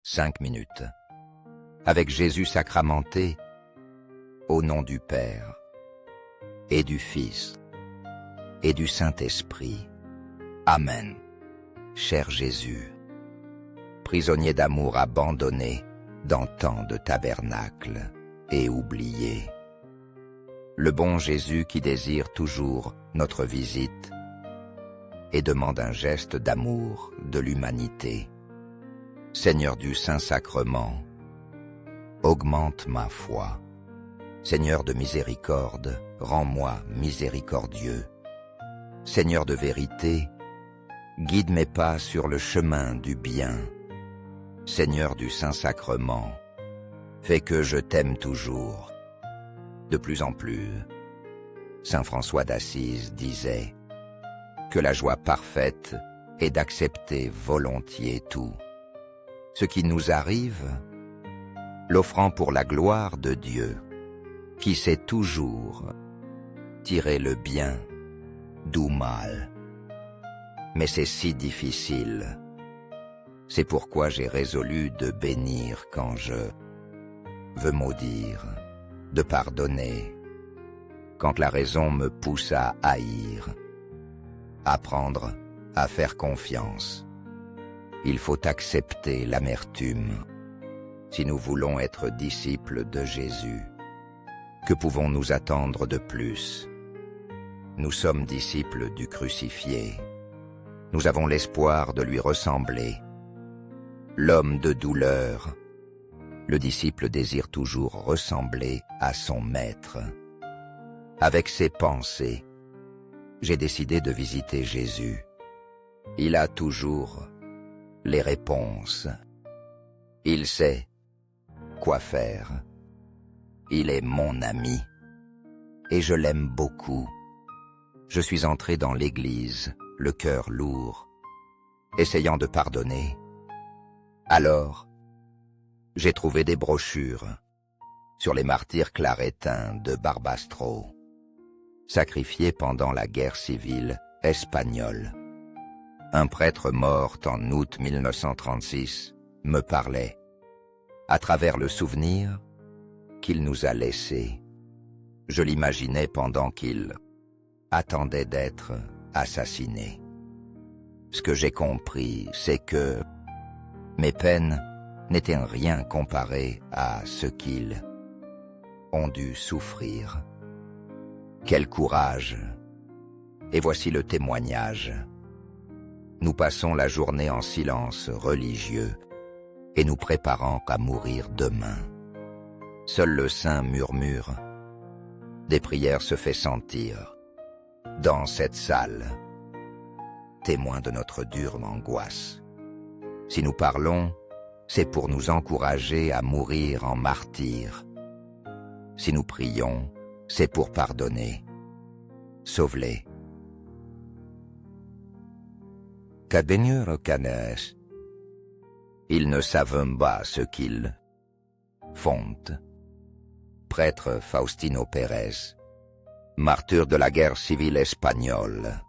5 minutes. Avec Jésus sacramenté, au nom du Père, et du Fils, et du Saint-Esprit. Amen. Cher Jésus, prisonnier d'amour abandonné dans tant de tabernacles et oublié, le bon Jésus qui désire toujours notre visite et demande un geste d'amour de l'humanité. Seigneur du Saint-Sacrement, augmente ma foi. Seigneur de miséricorde, rends-moi miséricordieux. Seigneur de vérité, guide mes pas sur le chemin du bien. Seigneur du Saint-Sacrement, fais que je t'aime toujours. De plus en plus, Saint François d'Assise disait que la joie parfaite est d'accepter volontiers tout. Ce qui nous arrive, l'offrant pour la gloire de Dieu, qui sait toujours tirer le bien du mal. Mais c'est si difficile. C'est pourquoi j'ai résolu de bénir quand je veux maudire, de pardonner, quand la raison me pousse à haïr. Apprendre à faire confiance. Il faut accepter l'amertume si nous voulons être disciples de Jésus. Que pouvons-nous attendre de plus? Nous sommes disciples du crucifié. Nous avons l'espoir de lui ressembler. L'homme de douleur, le disciple désire toujours ressembler à son maître. Avec ses pensées, j'ai décidé de visiter Jésus. Il a toujours les réponses. Il sait quoi faire. Il est mon ami et je l'aime beaucoup. Je suis entré dans l'église, le cœur lourd, essayant de pardonner. Alors, j'ai trouvé des brochures sur les martyrs claretins de Barbastro, sacrifiés pendant la guerre civile espagnole. Un prêtre mort en août 1936 me parlait, à travers le souvenir qu'il nous a laissé. Je l'imaginais pendant qu'il attendait d'être assassiné. Ce que j'ai compris, c'est que mes peines n'étaient rien comparées à ce qu'ils ont dû souffrir. Quel courage! Et voici le témoignage. Nous passons la journée en silence religieux et nous préparant à mourir demain. Seul le saint murmure. Des prières se fait sentir dans cette salle, témoin de notre dure angoisse. Si nous parlons, c'est pour nous encourager à mourir en martyrs. Si nous prions, c'est pour pardonner. Sauve-les. Qu'advenir canes. Ils ne savent pas ce qu'ils font. Prêtre Faustino Pérez, martyr de la guerre civile espagnole.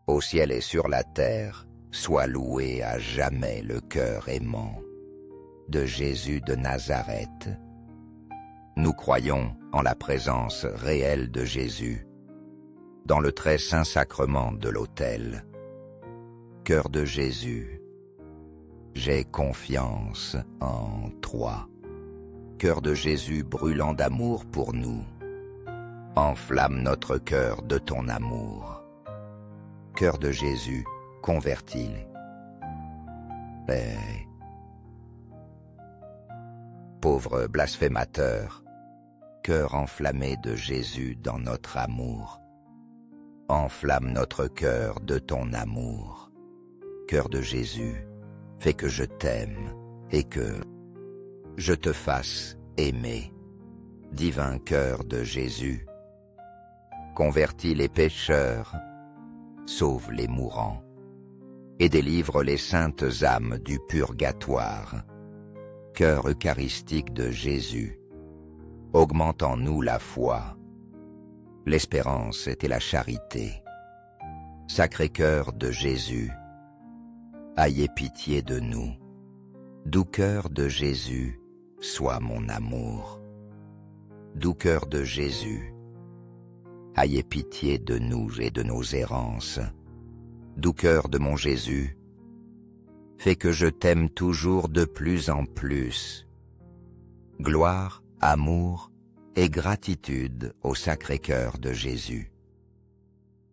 Au ciel et sur la terre, soit loué à jamais le cœur aimant de Jésus de Nazareth. Nous croyons en la présence réelle de Jésus dans le très saint sacrement de l'autel. Cœur de Jésus, j'ai confiance en toi. Cœur de Jésus brûlant d'amour pour nous, enflamme notre cœur de ton amour. Cœur de Jésus, convertis-les. Pauvre blasphémateur, cœur enflammé de Jésus dans notre amour, enflamme notre cœur de ton amour. Cœur de Jésus, fais que je t'aime et que je te fasse aimer. Divin cœur de Jésus, convertis les pécheurs, sauve les mourants et délivre les saintes âmes du purgatoire. Cœur eucharistique de Jésus, augmente en nous la foi, l'espérance et la charité. Sacré cœur de Jésus, ayez pitié de nous. Doux cœur de Jésus, sois mon amour. Doux cœur de Jésus, ayez pitié de nous et de nos errances. Doux cœur de mon Jésus, fais que je t'aime toujours de plus en plus. Gloire, amour et gratitude au Sacré-Cœur de Jésus.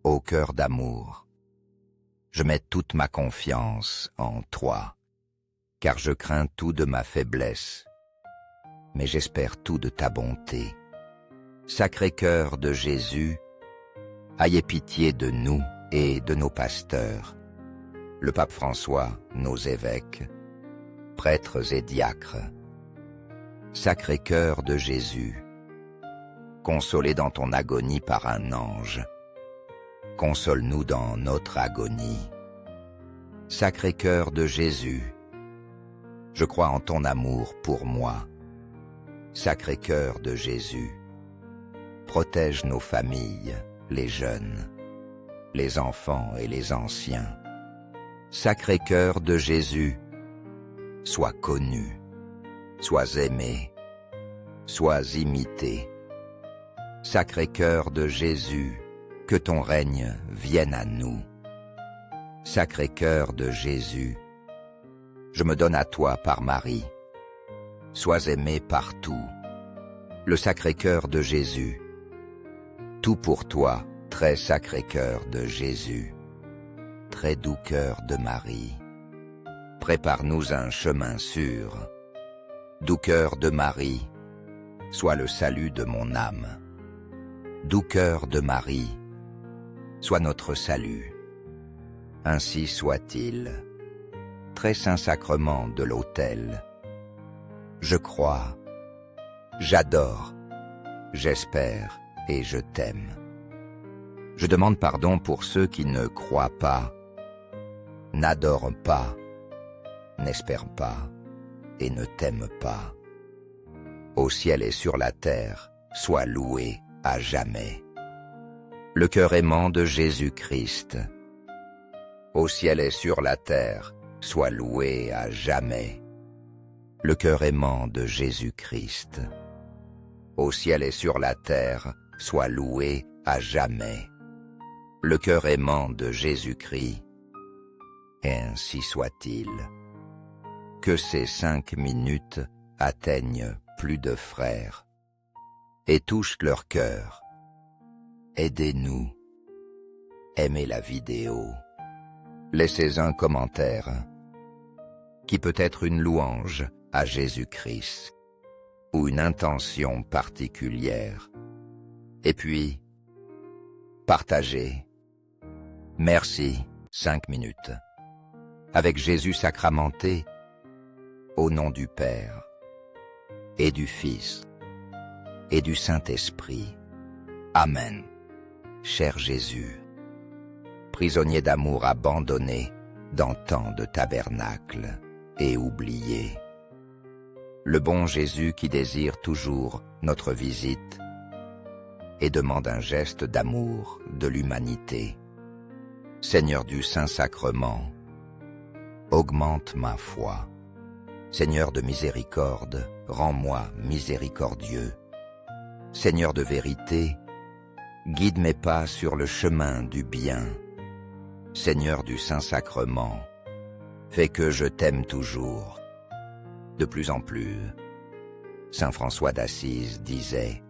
Ô cœur d'amour, je mets toute ma confiance en toi, car je crains tout de ma faiblesse, mais j'espère tout de ta bonté. Sacré-Cœur de Jésus, ayez pitié de nous et de nos pasteurs, le pape François, nos évêques, prêtres et diacres. Sacré-Cœur de Jésus, consolé dans ton agonie par un ange, console-nous dans notre agonie. Sacré-Cœur de Jésus, je crois en ton amour pour moi. Sacré-Cœur de Jésus, protège nos familles, les jeunes, les enfants et les anciens. Sacré-Cœur de Jésus, sois connu, sois aimé, sois imité. Sacré-Cœur de Jésus, que ton règne vienne à nous. Sacré-Cœur de Jésus, je me donne à toi par Marie. Sois aimé partout. Le Sacré-Cœur de Jésus, tout pour toi, très Sacré-Cœur de Jésus. Très doux cœur de Marie, prépare-nous un chemin sûr. Doux cœur de Marie, sois le salut de mon âme. Doux cœur de Marie, sois notre salut. Ainsi soit-il. Très saint sacrement de l'autel, je crois, j'adore, j'espère et je t'aime. Je demande pardon pour ceux qui ne croient pas, n'adorent pas, n'espèrent pas et ne t'aiment pas. Au ciel et sur la terre, sois loué à jamais. Le cœur aimant de Jésus-Christ. Au ciel et sur la terre, sois loué à jamais. Le cœur aimant de Jésus-Christ. Au ciel et sur la terre, sois loué à jamais. Le cœur aimant de Jésus-Christ. Et ainsi soit-il. Que ces 5 minutes atteignent plus de frères et touchent leur cœur. Aidez-nous. Aimez la vidéo. Laissez un commentaire qui peut être une louange à Jésus-Christ ou une intention particulière. Et puis, partagez. Merci, 5 minutes. Avec Jésus sacramenté, au nom du Père, et du Fils, et du Saint-Esprit. Amen. Cher Jésus, prisonnier d'amour abandonné dans tant de tabernacles et oublié, le bon Jésus qui désire toujours notre visite et demande un geste d'amour de l'humanité. Seigneur du Saint-Sacrement, augmente ma foi. Seigneur de miséricorde, rends-moi miséricordieux. Seigneur de vérité, guide mes pas sur le chemin du bien. Seigneur du Saint-Sacrement, fais que je t'aime toujours. De plus en plus, Saint François d'Assise disait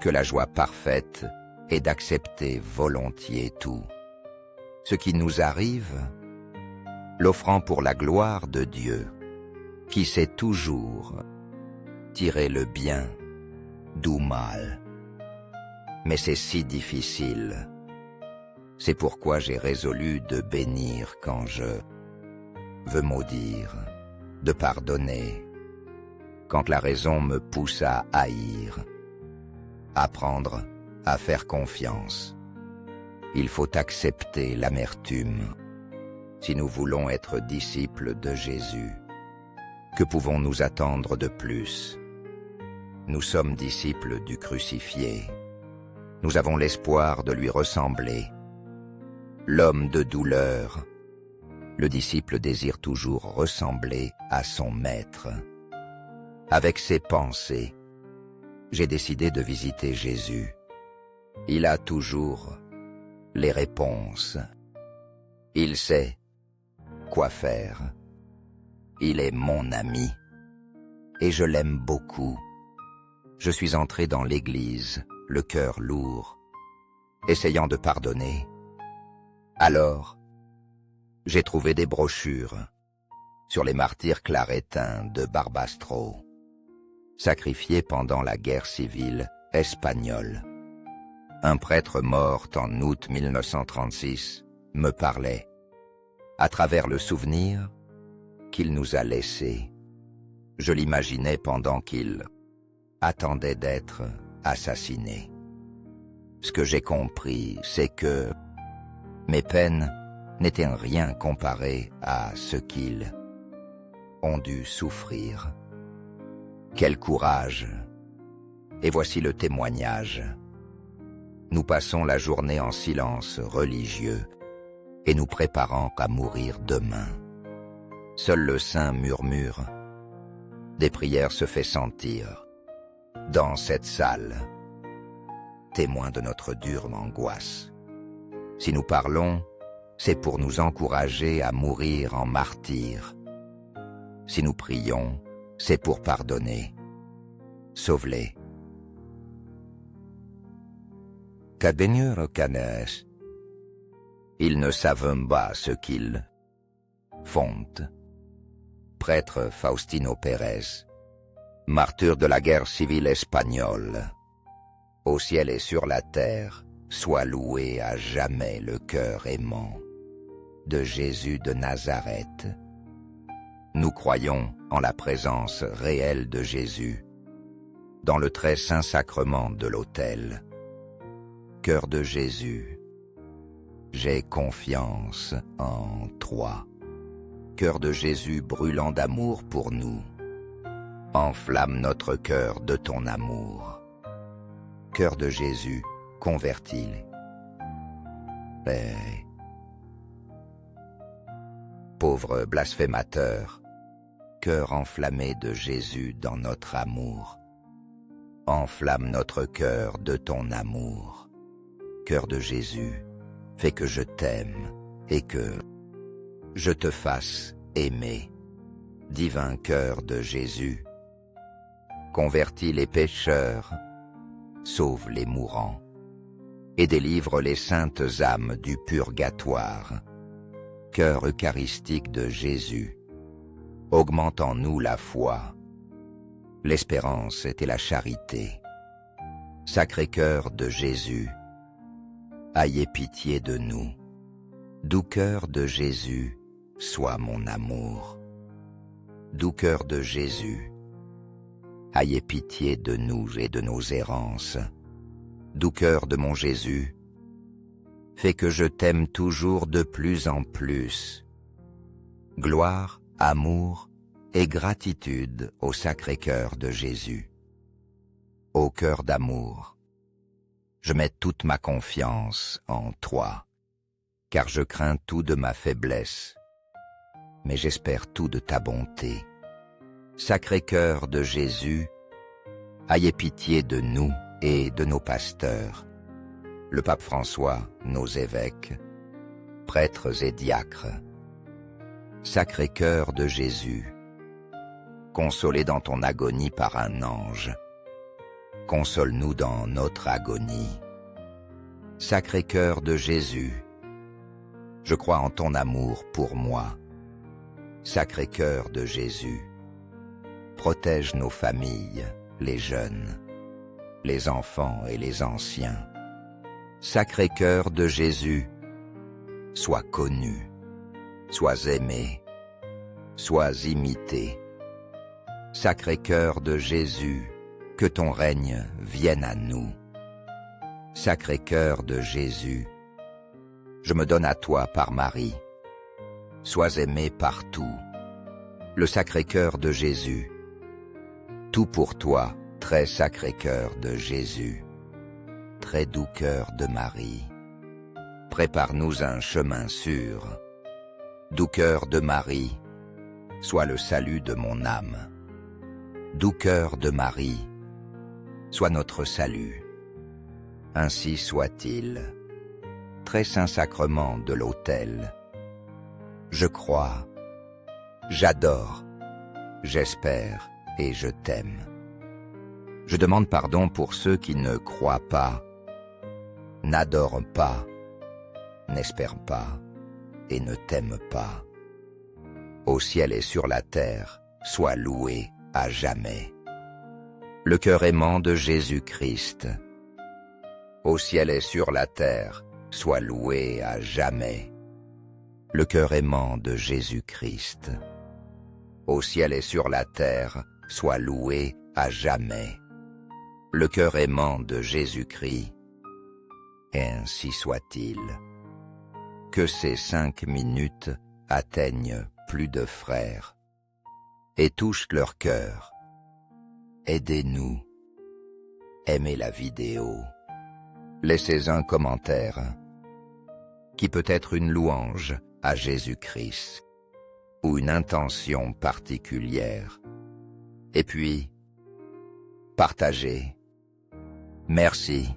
que la joie parfaite est d'accepter volontiers tout. Ce qui nous arrive, l'offrant pour la gloire de Dieu, qui sait toujours tirer le bien du mal. Mais c'est si difficile. C'est pourquoi j'ai résolu de bénir quand je veux maudire, de pardonner, quand la raison me pousse à haïr, apprendre à faire confiance. Il faut accepter l'amertume si nous voulons être disciples de Jésus. Que pouvons-nous attendre de plus? Nous sommes disciples du crucifié. Nous avons l'espoir de lui ressembler. L'homme de douleur Le disciple désire toujours ressembler à son maître. Avec ses pensées, j'ai décidé de visiter Jésus. Il a toujours les réponses. Il sait quoi faire. Il est mon ami et je l'aime beaucoup. Je suis entré dans l'église, le cœur lourd, essayant de pardonner. Alors, j'ai trouvé des brochures sur les martyrs claretins de Barbastro, sacrifiés pendant la guerre civile espagnole. Un prêtre mort en août 1936 me parlait, à travers le souvenir qu'il nous a laissé. Je l'imaginais pendant qu'il attendait d'être assassiné. Ce que j'ai compris, c'est que mes peines n'étaient rien comparées à ce qu'ils ont dû souffrir. Quel courage! Et voici le témoignage. Nous passons la journée en silence religieux et nous préparant à mourir demain. Seul le saint murmure. Des prières se fait sentir dans cette salle, témoin de notre dure angoisse. Si nous parlons, c'est pour nous encourager à mourir en martyrs. Si nous prions, c'est pour pardonner. Sauve-les. Qu'advenir canes. Ils ne savent pas ce qu'ils font. Prêtre Faustino Pérez, martyr de la guerre civile espagnole. Au ciel et sur la terre, soit loué à jamais le cœur aimant de Jésus de Nazareth. Nous croyons en la présence réelle de Jésus dans le très saint sacrement de l'autel. Cœur de Jésus, j'ai confiance en toi. Cœur de Jésus brûlant d'amour pour nous, enflamme notre cœur de ton amour. Cœur de Jésus, convertis-les. Pauvre blasphémateur, cœur enflammé de Jésus dans notre amour, enflamme notre cœur de ton amour. Cœur de Jésus, fais que je t'aime et que je te fasse aimer. Divin cœur de Jésus, convertis les pécheurs, sauve les mourants et délivre les saintes âmes du purgatoire. Cœur eucharistique de Jésus, augmente en nous la foi, l'espérance et la charité. Sacré cœur de Jésus, ayez pitié de nous. Doux cœur de Jésus, sois mon amour. Doux cœur de Jésus, ayez pitié de nous et de nos errances. Doux cœur de mon Jésus, fais que je t'aime toujours de plus en plus. Gloire, amour et gratitude au Sacré-Cœur de Jésus. Ô cœur d'amour, je mets toute ma confiance en toi, car je crains tout de ma faiblesse, mais j'espère tout de ta bonté. Sacré-Cœur de Jésus, ayez pitié de nous et de nos pasteurs, le pape François, nos évêques, prêtres et diacres. Sacré-Cœur de Jésus, consolé dans ton agonie par un ange, console-nous dans notre agonie. Sacré-Cœur de Jésus, je crois en ton amour pour moi. Sacré-Cœur de Jésus, protège nos familles, les jeunes, les enfants et les anciens. Sacré-Cœur de Jésus, sois connu, sois aimé, sois imité. Sacré-Cœur de Jésus, que ton règne vienne à nous. Sacré-Cœur de Jésus, je me donne à toi par Marie. Sois aimé partout. Le Sacré-Cœur de Jésus, tout pour toi, très Sacré-Cœur de Jésus. Très doux cœur de Marie, prépare-nous un chemin sûr. Doux cœur de Marie, sois le salut de mon âme. Doux cœur de Marie, sois notre salut. Ainsi soit-il. Très saint sacrement de l'autel. Je crois, j'adore, j'espère et je t'aime. Je demande pardon pour ceux qui ne croient pas, n'adorent pas, n'espèrent pas et ne t'aiment pas. Au ciel et sur la terre, sois loué à jamais. Le cœur aimant de Jésus-Christ. Au ciel et sur la terre, sois loué à jamais. Le cœur aimant de Jésus-Christ. Au ciel et sur la terre, sois loué à jamais. Le cœur aimant de Jésus-Christ. Et ainsi soit-il. Que ces 5 minutes atteignent plus de frères et touchent leur cœur. Aidez-nous. Aimez la vidéo. Laissez un commentaire qui peut être une louange à Jésus-Christ ou une intention particulière. Et puis, partagez. Merci.